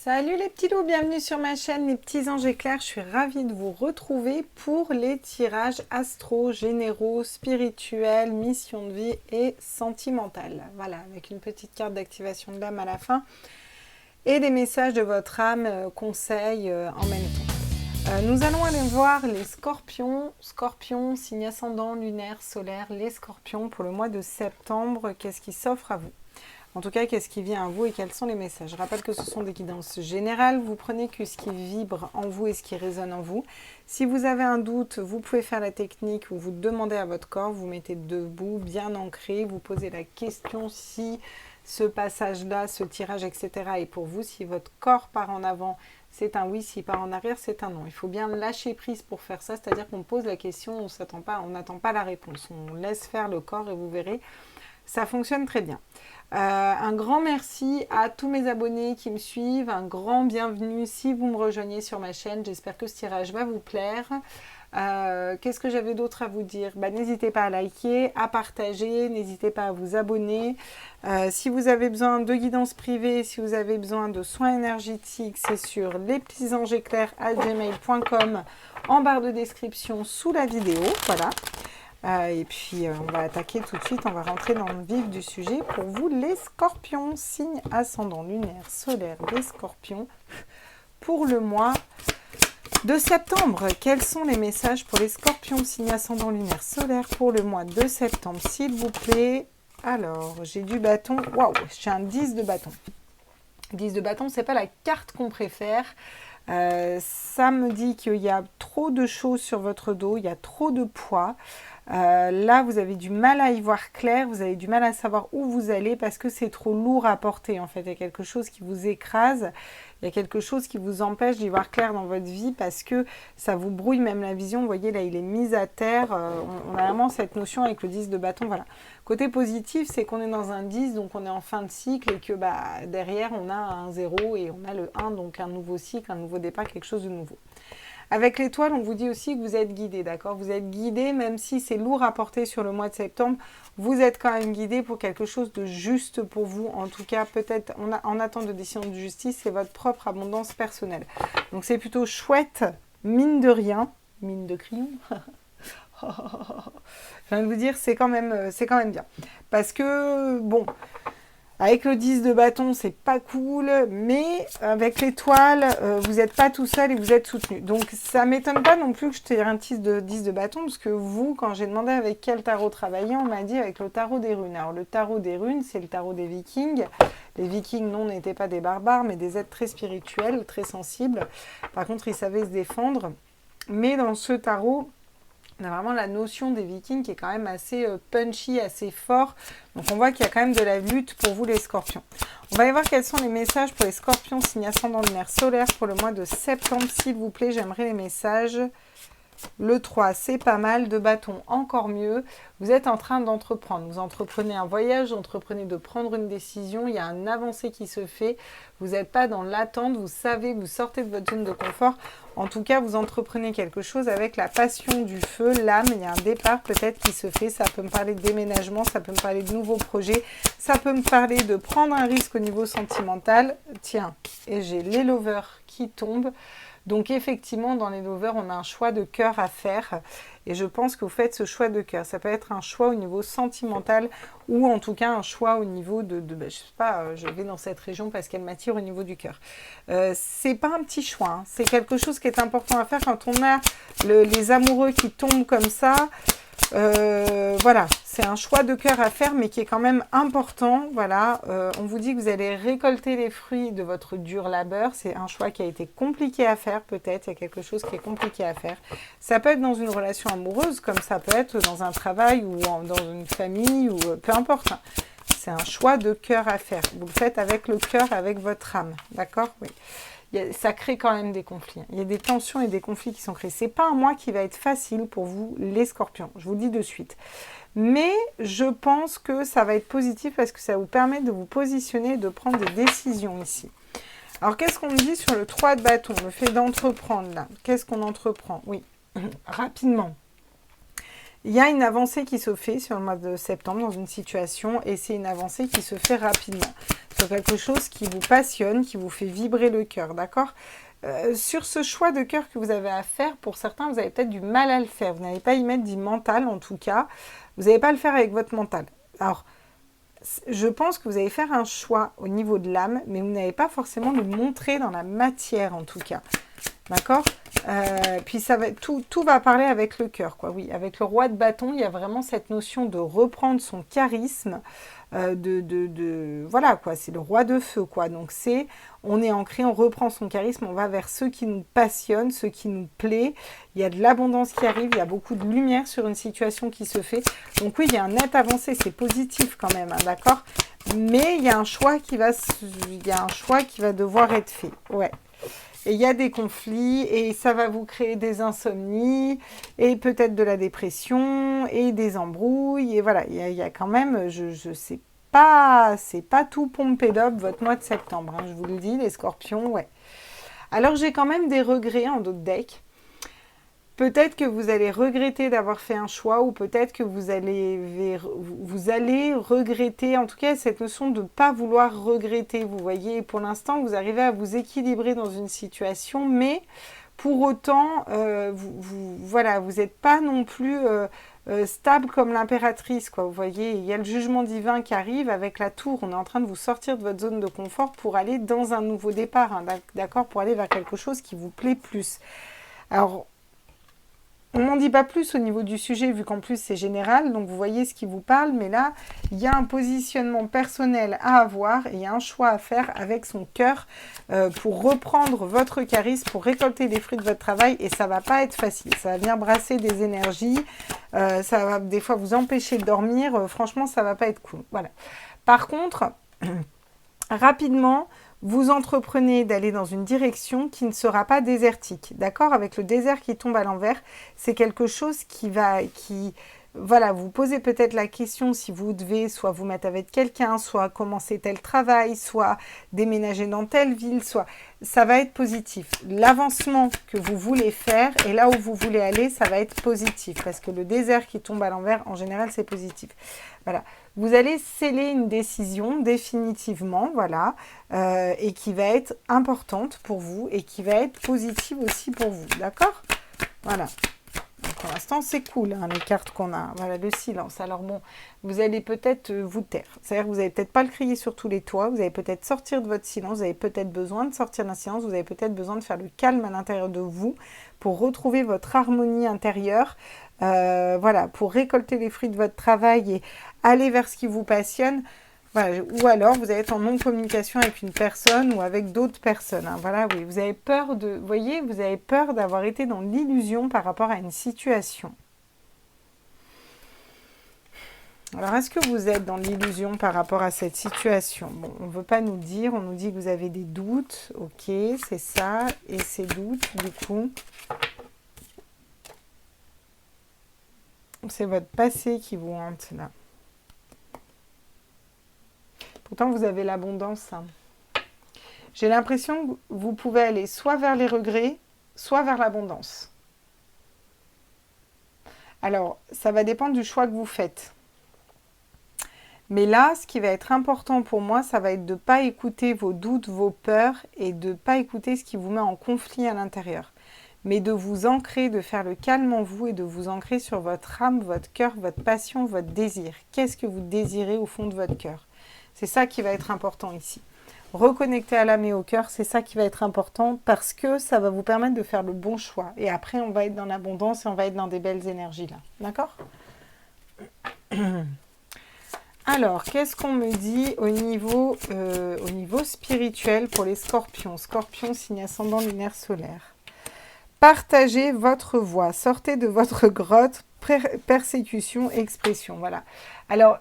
Salut les petits loups, bienvenue sur ma chaîne les petits anges éclairs. Je suis ravie de vous retrouver pour les tirages astro, généraux, spirituels, mission de vie et sentimentale. Voilà, avec une petite carte d'activation de l'âme à la fin et des messages de votre âme, conseils en même temps. Nous allons aller voir les scorpions, signe ascendant, lunaire, solaire, les scorpions pour le mois de septembre. Qu'est-ce qui s'offre à vous ? En tout cas, qu'est-ce qui vient à vous et quels sont les messages? Je rappelle que ce sont des guidances générales. Vous prenez que ce qui vibre en vous et ce qui résonne en vous. Si vous avez un doute, vous pouvez faire la technique où vous demandez à votre corps, vous mettez debout, bien ancré, vous posez la question si ce passage-là, ce tirage, etc. est pour vous. Si votre corps part en avant, c'est un oui. S'il part en arrière, c'est un non. Il faut bien lâcher prise pour faire ça, c'est-à-dire qu'on pose la question, on n'attend pas la réponse. On laisse faire le corps et vous verrez, ça fonctionne très bien. Un grand merci à tous mes abonnés qui me suivent, un grand bienvenue si vous me rejoignez sur ma chaîne, j'espère que ce tirage va vous plaire. Qu'est-ce que j'avais d'autre à vous dire? N'hésitez pas à liker, à partager, n'hésitez pas à vous abonner. Si vous avez besoin de guidance privée, si vous avez besoin de soins énergétiques, c'est sur lespetitsangeseclairs@gmail.com en barre de description sous la vidéo, voilà. Et puis on va attaquer tout de suite, on va rentrer dans le vif du sujet pour vous les scorpions, signe ascendant lunaire solaire des scorpions pour le mois de septembre. Quels sont les messages pour les scorpions, signe ascendant lunaire solaire pour le mois de septembre, s'il vous plaît? Alors, j'ai du bâton, waouh, j'ai un 10 de bâton. 10 de bâton, c'est pas la carte qu'on préfère. Ça me dit qu'il y a trop de choses sur votre dos, il y a trop de poids. Là, vous avez du mal à y voir clair, vous avez du mal à savoir où vous allez parce que c'est trop lourd à porter. En fait, il y a quelque chose qui vous écrase, il y a quelque chose qui vous empêche d'y voir clair dans votre vie parce que ça vous brouille même la vision. Vous voyez, là, il est mis à terre. On a vraiment cette notion avec le 10 de bâton. Voilà. Côté positif, c'est qu'on est dans un 10, donc on est en fin de cycle et que derrière, on a un 0 et on a le 1, donc un nouveau cycle, un nouveau départ, quelque chose de nouveau. Avec l'étoile, on vous dit aussi que vous êtes guidé, d'accord? Vous êtes guidé, même si c'est lourd à porter sur le mois de septembre, vous êtes quand même guidé pour quelque chose de juste pour vous. En tout cas, peut-être en attente de décision de justice, c'est votre propre abondance personnelle. Donc c'est plutôt chouette, mine de rien, mine de crayon. Je viens de vous dire, c'est quand même bien. Parce que, bon... Avec le 10 de bâton, c'est pas cool, mais avec l'étoile, vous n'êtes pas tout seul et vous êtes soutenu. Donc, ça m'étonne pas non plus que je tire un 10 de bâton, parce que vous, quand j'ai demandé avec quel tarot travailler, on m'a dit avec le tarot des runes. Alors, le tarot des runes, c'est le tarot des vikings. Les vikings, non, n'étaient pas des barbares, mais des êtres très spirituels, très sensibles. Par contre, ils savaient se défendre. Mais dans ce tarot... on a vraiment la notion des vikings qui est quand même assez punchy, assez fort. Donc on voit qu'il y a quand même de la lutte pour vous les scorpions. On va aller voir quels sont les messages pour les scorpions, signe ascendant lunaire solaire pour le mois de septembre. S'il vous plaît, j'aimerais les messages. Le 3, c'est pas mal. De bâton, encore mieux. Vous êtes en train d'entreprendre. Vous entreprenez un voyage, vous entreprenez de prendre une décision. Il y a un avancé qui se fait. Vous n'êtes pas dans l'attente. Vous savez, vous sortez de votre zone de confort. En tout cas, vous entreprenez quelque chose avec la passion du feu, l'âme. Il y a un départ peut-être qui se fait. Ça peut me parler de déménagement, ça peut me parler de nouveaux projets. Ça peut me parler de prendre un risque au niveau sentimental. Tiens, et j'ai les lovers qui tombent. Donc effectivement, dans les lovers, on a un choix de cœur à faire et je pense que vous faites ce choix de cœur. Ça peut être un choix au niveau sentimental ou en tout cas un choix au niveau de je sais pas, je vais dans cette région parce qu'elle m'attire au niveau du cœur. C'est pas un petit choix, hein. C'est quelque chose qui est important à faire quand on a les amoureux qui tombent comme ça. Voilà, c'est un choix de cœur à faire, mais qui est quand même important. Voilà, on vous dit que vous allez récolter les fruits de votre dur labeur. C'est un choix qui a été compliqué à faire, peut-être. Il y a quelque chose qui est compliqué à faire. Ça peut être dans une relation amoureuse, comme ça peut être dans un travail ou dans une famille, ou peu importe. C'est un choix de cœur à faire. Vous le faites avec le cœur, avec votre âme. D'accord? Oui. Ça crée quand même des conflits. Il y a des tensions et des conflits qui sont créés. Ce n'est pas un mois qui va être facile pour vous, les scorpions. Je vous le dis de suite. Mais je pense que ça va être positif parce que ça vous permet de vous positionner et de prendre des décisions ici. Alors, qu'est-ce qu'on me dit sur le 3 de bâton? Le fait d'entreprendre, là. Qu'est-ce qu'on entreprend? Oui, rapidement. Il y a une avancée qui se fait sur le mois de septembre dans une situation et c'est une avancée qui se fait rapidement. sur quelque chose qui vous passionne, qui vous fait vibrer le cœur, d'accord? Sur ce choix de cœur que vous avez à faire, pour certains, vous avez peut-être du mal à le faire. Vous n'allez pas y mettre du mental, en tout cas. Vous n'allez pas le faire avec votre mental. Alors, je pense que vous allez faire un choix au niveau de l'âme, mais vous n'allez pas forcément le montrer dans la matière, en tout cas. D'accord? Puis ça va, tout va parler avec le cœur, quoi. Oui, avec le roi de bâton, il y a vraiment cette notion de reprendre son charisme, voilà, quoi. C'est le roi de feu, quoi. Donc on est ancré, on reprend son charisme, on va vers ceux qui nous passionnent, ceux qui nous plaît. Il y a de l'abondance qui arrive, il y a beaucoup de lumière sur une situation qui se fait. Donc oui, il y a un net avancé, c'est positif quand même, hein, d'accord? Mais il y a un choix qui va devoir être fait, ouais. Et il y a des conflits et ça va vous créer des insomnies et peut-être de la dépression et des embrouilles. Et voilà, il y a quand même, je sais pas, c'est pas tout pompé d'op votre mois de septembre, hein, je vous le dis, les scorpions, ouais. Alors j'ai quand même des regrets en d'autres decks. Peut-être que vous allez regretter d'avoir fait un choix ou peut-être que vous allez regretter, en tout cas cette notion de ne pas vouloir regretter, vous voyez, pour l'instant vous arrivez à vous équilibrer dans une situation, mais pour autant, voilà, vous n'êtes pas non plus stable comme l'impératrice, quoi, vous voyez, il y a le jugement divin qui arrive avec la tour, on est en train de vous sortir de votre zone de confort pour aller dans un nouveau départ, hein, d'accord, pour aller vers quelque chose qui vous plaît plus. Alors, on n'en dit pas plus au niveau du sujet, vu qu'en plus c'est général, donc vous voyez ce qui vous parle, mais là, il y a un positionnement personnel à avoir, et il y a un choix à faire avec son cœur pour reprendre votre charisme, pour récolter les fruits de votre travail, et ça va pas être facile, ça va venir brasser des énergies, ça va des fois vous empêcher de dormir, franchement ça va pas être cool, voilà. Par contre, rapidement, vous entreprenez d'aller dans une direction qui ne sera pas désertique, d'accord? Avec le désert qui tombe à l'envers, c'est quelque chose voilà, vous posez peut-être la question si vous devez soit vous mettre avec quelqu'un, soit commencer tel travail, soit déménager dans telle ville, soit ça va être positif. L'avancement que vous voulez faire et là où vous voulez aller, ça va être positif parce que le désert qui tombe à l'envers, en général, c'est positif. Voilà. Vous allez sceller une décision définitivement, voilà, et qui va être importante pour vous et qui va être positive aussi pour vous, d'accord? Voilà. Donc, pour l'instant, c'est cool, hein, les cartes qu'on a. Voilà, le silence. Alors bon, vous allez peut-être vous taire. C'est-à-dire que vous n'allez peut-être pas le crier sur tous les toits. Vous allez peut-être sortir de votre silence. Vous avez peut-être besoin de sortir d'un silence. Vous avez peut-être besoin de faire le calme à l'intérieur de vous pour retrouver votre harmonie intérieure. Voilà, pour récolter les fruits de votre travail et aller vers ce qui vous passionne. Voilà. Ou alors, vous allez être en non-communication avec une personne ou avec d'autres personnes. Hein. Voilà, oui, vous avez peur de... Vous voyez, vous avez peur d'avoir été dans l'illusion par rapport à une situation. Alors, est-ce que vous êtes dans l'illusion par rapport à cette situation? Bon, on ne veut pas nous le dire. On nous dit que vous avez des doutes. Ok, c'est ça. Et ces doutes, du coup... C'est votre passé qui vous hante, là. Pourtant, vous avez l'abondance. Hein. J'ai l'impression que vous pouvez aller soit vers les regrets, soit vers l'abondance. Alors, ça va dépendre du choix que vous faites. Mais là, ce qui va être important pour moi, ça va être de ne pas écouter vos doutes, vos peurs et de ne pas écouter ce qui vous met en conflit à l'intérieur. Mais de vous ancrer, de faire le calme en vous et de vous ancrer sur votre âme, votre cœur, votre passion, votre désir. Qu'est-ce que vous désirez au fond de votre cœur? C'est ça qui va être important ici. Reconnecter à l'âme et au cœur, c'est ça qui va être important parce que ça va vous permettre de faire le bon choix. Et après, on va être dans l'abondance et on va être dans des belles énergies là. D'accord? Alors, qu'est-ce qu'on me dit au niveau spirituel pour les scorpions? Scorpions, signe ascendant lunaire solaire. Partagez votre voix, sortez de votre grotte, persécution, expression, voilà. Alors,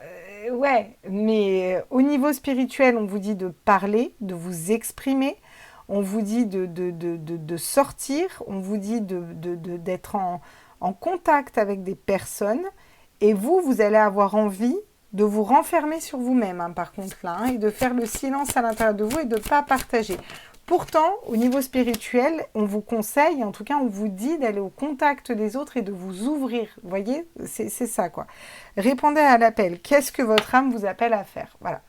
ouais, mais au niveau spirituel, on vous dit de parler, de vous exprimer, on vous dit de sortir, on vous dit d'être en contact avec des personnes, et vous allez avoir envie de vous renfermer sur vous-même, hein, par contre, là, hein, et de faire le silence à l'intérieur de vous et de ne pas partager. Pourtant, au niveau spirituel, on vous conseille, en tout cas, on vous dit d'aller au contact des autres et de vous ouvrir. Vous voyez, c'est ça, quoi. Répondez à l'appel. Qu'est-ce que votre âme vous appelle à faire? Voilà.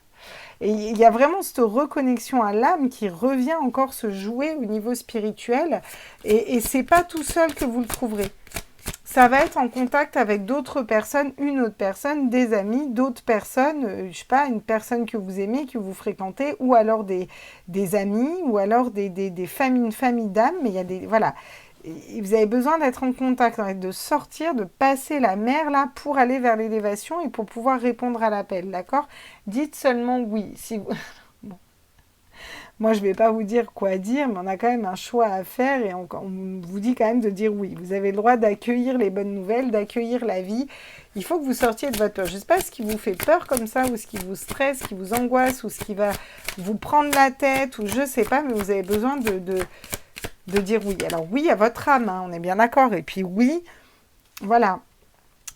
Et il y a vraiment cette reconnexion à l'âme qui revient encore se jouer au niveau spirituel. Et c'est pas tout seul que vous le trouverez. Ça va être en contact avec d'autres personnes, une autre personne, des amis, d'autres personnes, je sais pas, une personne que vous aimez, que vous fréquentez, ou alors des amis, ou alors des familles, une famille d'âmes, mais il y a des... Voilà. Et vous avez besoin d'être en contact, de sortir, de passer la mer là pour aller vers l'élévation et pour pouvoir répondre à l'appel, d'accord? Dites seulement oui. Si vous... Bon. Moi, je ne vais pas vous dire quoi dire, mais on a quand même un choix à faire et on vous dit quand même de dire oui. Vous avez le droit d'accueillir les bonnes nouvelles, d'accueillir la vie. Il faut que vous sortiez de votre peur. Je ne sais pas ce qui vous fait peur comme ça, ou ce qui vous stresse, ce qui vous angoisse, ou ce qui va vous prendre la tête, ou je ne sais pas, mais vous avez besoin de dire oui. Alors oui à votre âme, hein, on est bien d'accord. Et puis oui, voilà.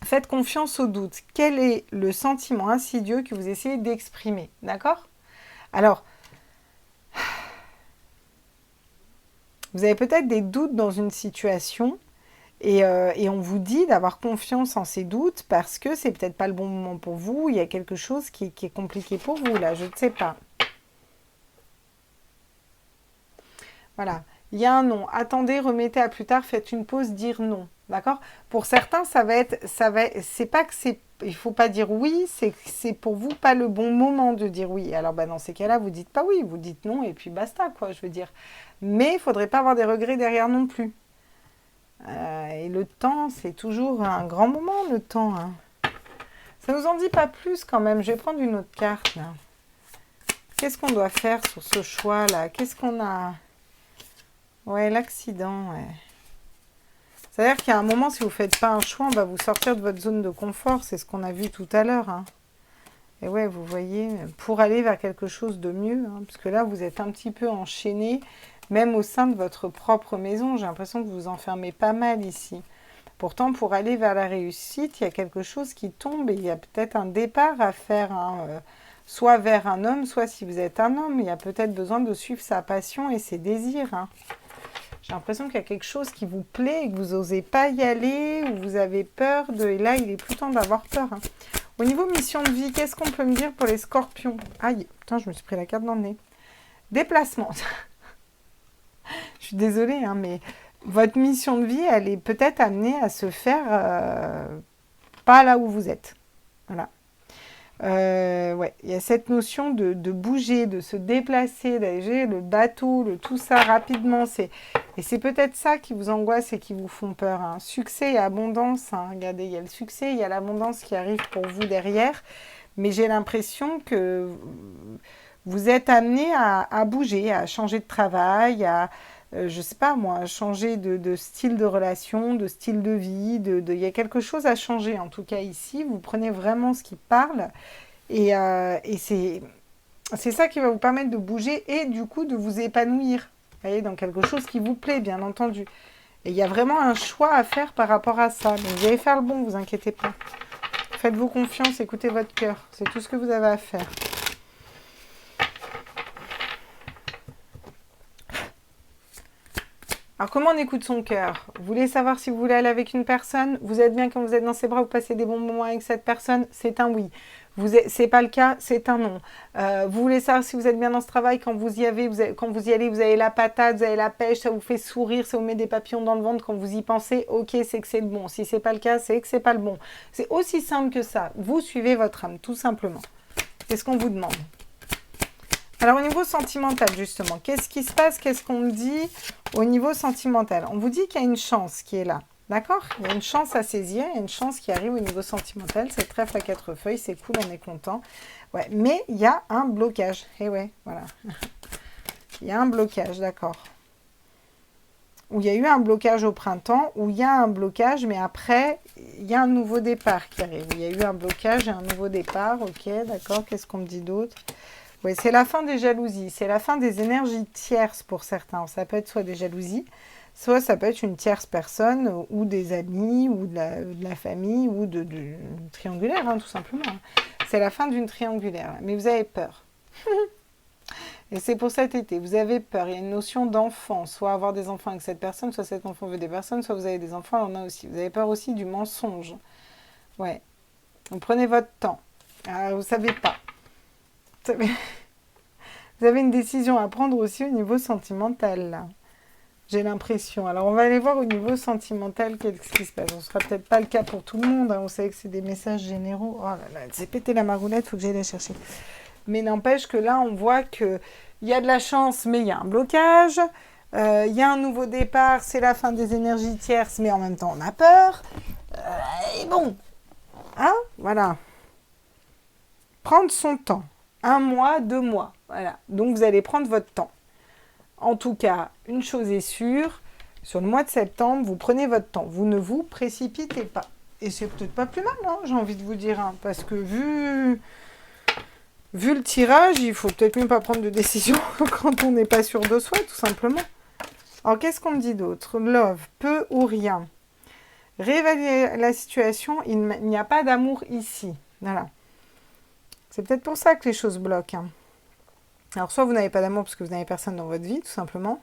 Faites confiance au doute. Quel est le sentiment insidieux que vous essayez d'exprimer? D'accord? Alors, vous avez peut-être des doutes dans une situation et on vous dit d'avoir confiance en ces doutes parce que c'est peut-être pas le bon moment pour vous, il y a quelque chose qui est compliqué pour vous là, je ne sais pas. Voilà, il y a un non. Attendez, remettez à plus tard, faites une pause, dire non. D'accord? Pour certains, c'est pas que c'est, il faut pas dire oui, c'est pour vous pas le bon moment de dire oui. Alors, dans ces cas-là, vous dites pas oui, vous dites non et puis basta, quoi, je veux dire. Mais il faudrait pas avoir des regrets derrière non plus. Et le temps, c'est toujours un grand moment, le temps. Hein. Ça nous en dit pas plus quand même. Je vais prendre une autre carte, là. Qu'est-ce qu'on doit faire sur ce choix-là? Qu'est-ce qu'on a... Ouais, l'accident, ouais. C'est-à-dire qu'il y a un moment, si vous ne faites pas un choix, on va vous sortir de votre zone de confort. C'est ce qu'on a vu tout à l'heure. Hein. Et ouais, vous voyez, pour aller vers quelque chose de mieux, hein, parce que là, vous êtes un petit peu enchaîné, même au sein de votre propre maison. J'ai l'impression que vous vous enfermez pas mal ici. Pourtant, pour aller vers la réussite, il y a quelque chose qui tombe et il y a peut-être un départ à faire, hein, soit vers un homme, soit si vous êtes un homme, il y a peut-être besoin de suivre sa passion et ses désirs. Hein. J'ai l'impression qu'il y a quelque chose qui vous plaît et que vous n'osez pas y aller ou vous avez peur de... Et là, il est plus temps d'avoir peur. Hein. Au niveau mission de vie, qu'est-ce qu'on peut me dire pour les scorpions? Aïe, putain, je me suis pris la carte dans le nez. Déplacement. Je suis désolée, hein, mais votre mission de vie, elle est peut-être amenée à se faire pas là où vous êtes. Voilà. Ouais, il y a cette notion de bouger, de se déplacer, d'aller le bateau, tout ça rapidement. Et c'est peut-être ça qui vous angoisse et qui vous font peur. Hein. Succès et abondance. Hein. Regardez, il y a le succès, il y a l'abondance qui arrive pour vous derrière. Mais j'ai l'impression que vous êtes amené à bouger, à changer de travail, à, je sais pas moi, changer de style de relation, de style de vie. Il y a quelque chose à changer, en tout cas ici. Vous prenez vraiment ce qui parle et c'est ça qui va vous permettre de bouger et du coup de vous épanouir. Vous voyez, dans quelque chose qui vous plaît, bien entendu. Et il y a vraiment un choix à faire par rapport à ça. Donc vous allez faire le bon, vous inquiétez pas. Faites-vous confiance, écoutez votre cœur. C'est tout ce que vous avez à faire. Alors, comment on écoute son cœur? Vous voulez savoir si vous voulez aller avec une personne? Vous êtes bien quand vous êtes dans ses bras, vous passez des bons moments avec cette personne? C'est un oui. C'est pas le cas, c'est un non. Vous voulez savoir si vous êtes bien dans ce travail, quand vous y allez, vous avez la patate, vous avez la pêche, ça vous fait sourire, ça vous met des papillons dans le ventre quand vous y pensez, ok, c'est que c'est le bon. Si c'est pas le cas, c'est que c'est pas le bon. C'est aussi simple que ça. Vous suivez votre âme, tout simplement. C'est ce qu'on vous demande. Alors, au niveau sentimental, justement, qu'est-ce qui se passe? Qu'est-ce qu'on me dit au niveau sentimental? On vous dit qu'il y a une chance qui est là. D'accord? Il y a une chance à saisir, il y a une chance qui arrive au niveau sentimental. C'est trèfle à 4 feuilles, c'est cool, on est content. Ouais, mais il y a un blocage. Eh ouais, voilà. Il y a un blocage, d'accord. Où il y a eu un blocage au printemps, où il y a un blocage, mais après, il y a un nouveau départ qui arrive. Il y a eu un blocage et un nouveau départ. Ok, d'accord. Qu'est-ce qu'on me dit d'autre? Oui, c'est la fin des jalousies, c'est la fin des énergies tierces pour certains. Ça peut être soit des jalousies, soit ça peut être une tierce personne, ou des amis, ou de la famille, ou de triangulaire, hein, tout simplement. C'est la fin d'une triangulaire, mais vous avez peur. Et c'est pour cet été, vous avez peur. Il y a une notion d'enfant, soit avoir des enfants avec cette personne, soit cet enfant veut des personnes, soit vous avez des enfants, on en a aussi. Vous avez peur aussi du mensonge. Ouais. Donc prenez votre temps. Alors, vous ne savez pas. Vous avez, vous avez une décision à prendre aussi au niveau sentimental, là. J'ai l'impression. Alors, on va aller voir au niveau sentimental qu'est-ce qui se passe. Ce ne sera peut-être pas le cas pour tout le monde. Hein. On sait que c'est des messages généraux. Oh là là, elle s'est pété la maroulette, il faut que j'aille la chercher. Mais n'empêche que là, on voit qu'il y a de la chance, mais il y a un blocage. Il y a un nouveau départ, c'est la fin des énergies tierces, mais en même temps, on a peur. Et bon, hein, voilà. Prendre son temps. 1 mois, 2 mois. Voilà. Donc, vous allez prendre votre temps. En tout cas, une chose est sûre, sur le mois de septembre, vous prenez votre temps. Vous ne vous précipitez pas. Et c'est peut-être pas plus mal, hein, j'ai envie de vous dire. Hein, parce que vu le tirage, il faut peut-être même pas prendre de décision quand on n'est pas sûr de soi, tout simplement. Alors, qu'est-ce qu'on me dit d'autre? Love, peu ou rien. Réévaluer la situation, il n'y a pas d'amour ici. Voilà. C'est peut-être pour ça que les choses bloquent. Hein. Alors, soit vous n'avez pas d'amour parce que vous n'avez personne dans votre vie, tout simplement.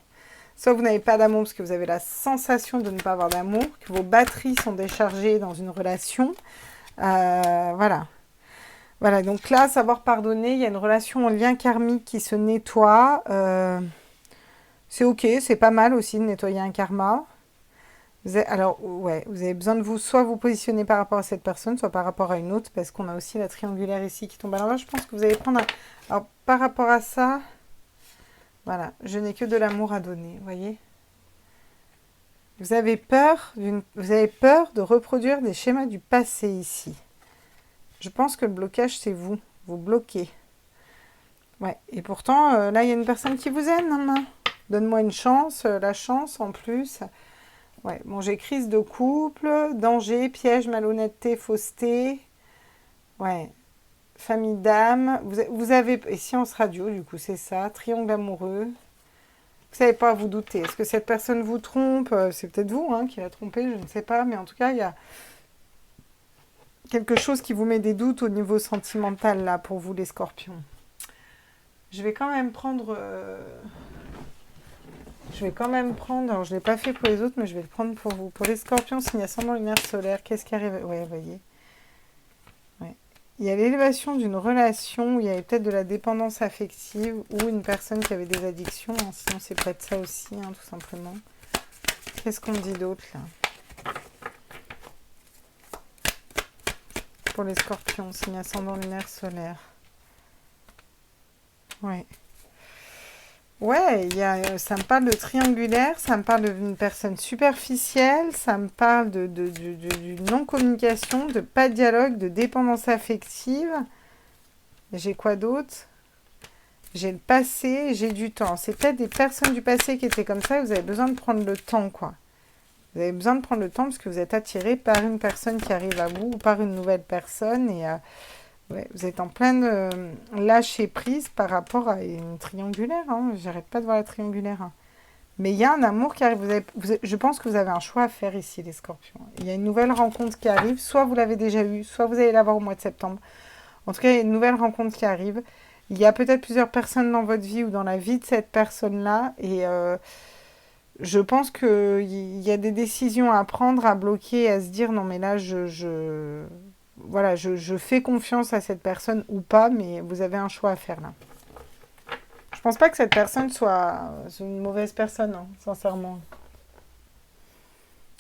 Soit vous n'avez pas d'amour parce que vous avez la sensation de ne pas avoir d'amour, que vos batteries sont déchargées dans une relation. Voilà. Voilà, donc là, savoir pardonner, il y a une relation en lien karmique qui se nettoie. C'est ok, c'est pas mal aussi de nettoyer un karma. Alors, ouais, vous avez besoin de soit vous positionner par rapport à cette personne, soit par rapport à une autre, parce qu'on a aussi la triangulaire ici qui tombe. Alors là, je pense que vous allez prendre Alors, par rapport à ça, voilà, je n'ai que de l'amour à donner, vous voyez. Vous avez peur de reproduire des schémas du passé ici. Je pense que le blocage, c'est vous. Vous bloquez. Ouais, et pourtant, là, il y a une personne qui vous aime, hein. Donne-moi une chance, la chance en plus. Ouais, bon, j'ai crise de couple, danger, piège, malhonnêteté, fausseté. Ouais, famille d'âme. Vous avez, et science radio, du coup, c'est ça, triangle amoureux. Vous savez pas, vous doutez. Est-ce que cette personne vous trompe? C'est peut-être vous hein, qui l'a trompé, je ne sais pas. Mais en tout cas, il y a quelque chose qui vous met des doutes au niveau sentimental, là, pour vous, les scorpions. Je vais quand même prendre... alors je ne l'ai pas fait pour les autres, mais je vais le prendre pour vous. Pour les scorpions, signe ascendant lunaire solaire, qu'est-ce qui arrive? Ouais, vous voyez. Ouais. Il y a l'élévation d'une relation où il y avait peut-être de la dépendance affective ou une personne qui avait des addictions. Hein, sinon, c'est peut-être ça aussi, hein, tout simplement. Qu'est-ce qu'on me dit d'autre, là? Pour les scorpions, signe ascendant lunaire solaire. Ouais. Ouais, ça me parle de triangulaire, ça me parle d'une personne superficielle, ça me parle de non-communication, de pas de dialogue, de dépendance affective. J'ai quoi d'autre? J'ai le passé, j'ai du temps. C'est peut-être des personnes du passé qui étaient comme ça et vous avez besoin de prendre le temps, quoi. Vous avez besoin de prendre le temps parce que vous êtes attiré par une personne qui arrive à vous ou par une nouvelle personne et... ouais, vous êtes en pleine lâcher prise par rapport à une triangulaire. Hein. J'arrête pas de voir la triangulaire. Hein. Mais il y a un amour qui arrive. Je pense que vous avez un choix à faire ici, les scorpions. Il y a une nouvelle rencontre qui arrive. Soit vous l'avez déjà eue, soit vous allez l'avoir au mois de septembre. En tout cas, il y a une nouvelle rencontre qui arrive. Il y a peut-être plusieurs personnes dans votre vie ou dans la vie de cette personne-là. Et je pense qu'il y a des décisions à prendre, à bloquer, à se dire non mais là, voilà, je fais confiance à cette personne ou pas, mais vous avez un choix à faire là. Je pense pas que cette personne soit une mauvaise personne, hein, sincèrement.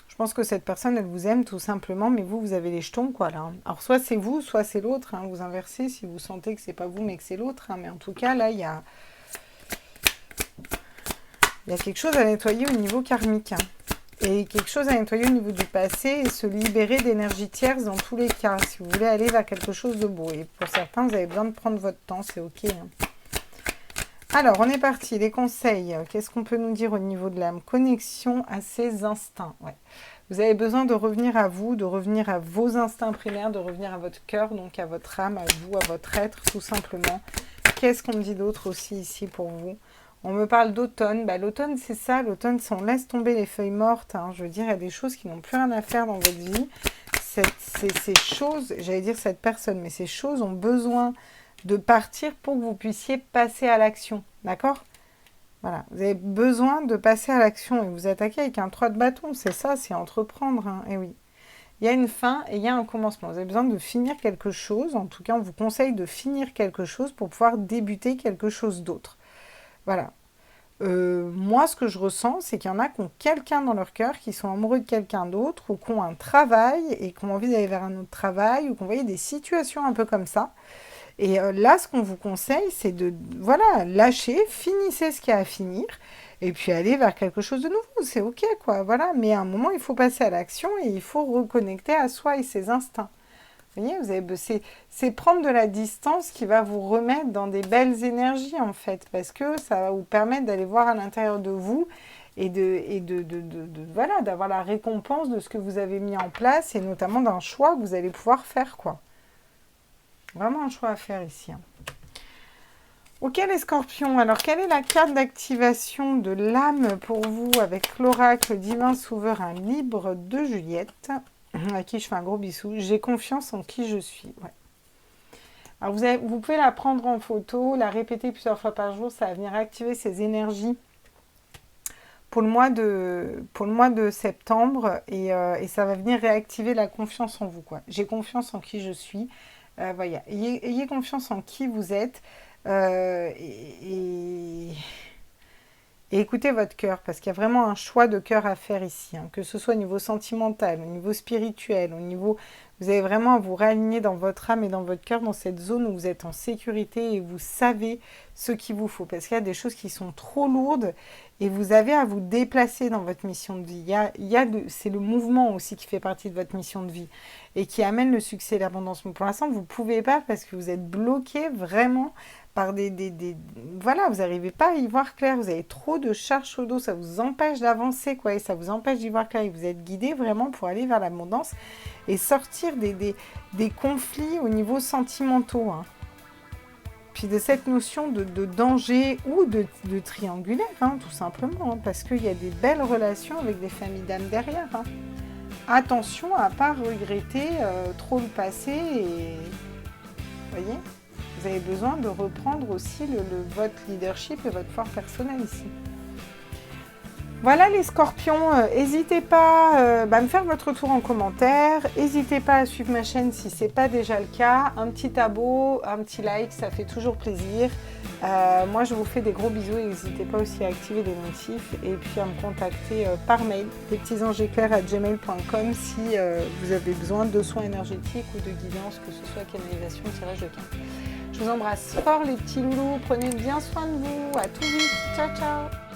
Je pense que cette personne, elle vous aime tout simplement, mais vous avez les jetons, quoi, là. Alors, soit c'est vous, soit c'est l'autre, hein, vous inversez si vous sentez que c'est pas vous, mais que c'est l'autre, hein, mais en tout cas, là, il y a quelque chose à nettoyer au niveau karmique, hein. Et quelque chose à nettoyer au niveau du passé et se libérer d'énergie tierce dans tous les cas, si vous voulez aller vers quelque chose de beau. Et pour certains, vous avez besoin de prendre votre temps, c'est ok. Hein. Alors, on est parti, les conseils. Qu'est-ce qu'on peut nous dire au niveau de la connexion à ses instincts? Ouais. Vous avez besoin de revenir à vous, de revenir à vos instincts primaires, de revenir à votre cœur, donc à votre âme, à vous, à votre être, tout simplement. Qu'est-ce qu'on me dit d'autre aussi ici pour vous? On me parle d'automne. Bah, l'automne, c'est ça. L'automne, c'est on laisse tomber les feuilles mortes. Hein. Je veux dire, il y a des choses qui n'ont plus rien à faire dans votre vie. Ces choses, j'allais dire cette personne, mais ces choses ont besoin de partir pour que vous puissiez passer à l'action. D'accord? Voilà. Vous avez besoin de passer à l'action et vous attaquez avec un 3 de bâton. C'est ça, c'est entreprendre. Hein. Et oui. Il y a une fin et il y a un commencement. Vous avez besoin de finir quelque chose. En tout cas, on vous conseille de finir quelque chose pour pouvoir débuter quelque chose d'autre. Voilà. Moi, ce que je ressens, c'est qu'il y en a qui ont quelqu'un dans leur cœur, qui sont amoureux de quelqu'un d'autre, ou qui ont un travail et qui ont envie d'aller vers un autre travail, ou qu'on voyait des situations un peu comme ça. Et là, ce qu'on vous conseille, c'est de, voilà, lâcher, finissez ce qu'il y a à finir, et puis aller vers quelque chose de nouveau. C'est ok, quoi, voilà. Mais à un moment, il faut passer à l'action et il faut reconnecter à soi et ses instincts. Vous voyez, c'est prendre de la distance qui va vous remettre dans des belles énergies, en fait, parce que ça va vous permettre d'aller voir à l'intérieur de vous et voilà, d'avoir la récompense de ce que vous avez mis en place et notamment d'un choix que vous allez pouvoir faire, quoi. Vraiment un choix à faire ici. Hein. Ok les scorpions, alors quelle est la carte d'activation de l'âme pour vous avec l'oracle divin souverain libre de Juliette, à qui je fais un gros bisou. J'ai confiance en qui je suis. Ouais. Alors vous pouvez la prendre en photo, la répéter plusieurs fois par jour, ça va venir activer ces énergies pour le mois de septembre et ça va venir réactiver la confiance en vous. J'ai confiance en qui je suis. Voilà. Ayez confiance en qui vous êtes et écoutez votre cœur, parce qu'il y a vraiment un choix de cœur à faire ici, hein, que ce soit au niveau sentimental, au niveau spirituel, au niveau... Vous avez vraiment à vous réaligner dans votre âme et dans votre cœur, dans cette zone où vous êtes en sécurité et vous savez ce qu'il vous faut. Parce qu'il y a des choses qui sont trop lourdes et vous avez à vous déplacer dans votre mission de vie. C'est le mouvement aussi qui fait partie de votre mission de vie et qui amène le succès et l'abondance. Mais pour l'instant, vous ne pouvez pas parce que vous êtes bloqué vraiment par voilà, vous n'arrivez pas à y voir clair, vous avez trop de charges sur le dos, ça vous empêche d'avancer, quoi, et ça vous empêche d'y voir clair, et vous êtes guidé vraiment pour aller vers l'abondance et sortir des conflits au niveau sentimentaux, hein. Puis de cette notion de danger ou de triangulaire, hein, tout simplement, hein, parce qu'il y a des belles relations avec des familles d'âmes derrière, hein. Attention à ne pas regretter trop le passé, et vous voyez, vous avez besoin de reprendre aussi votre leadership et votre force personnelle ici. Voilà les scorpions, n'hésitez pas à me faire votre retour en commentaire, n'hésitez pas à suivre ma chaîne si ce n'est pas déjà le cas, un petit abo, un petit like, ça fait toujours plaisir. Moi je vous fais des gros bisous et n'hésitez pas aussi à activer les notifs et puis à me contacter par mail, lespetitsangesclairs@gmail.com si vous avez besoin de soins énergétiques ou de guidance, que ce soit canalisation, tirage de cartes. Je vous embrasse fort les petits loulous, prenez bien soin de vous, à tout vite, ciao ciao.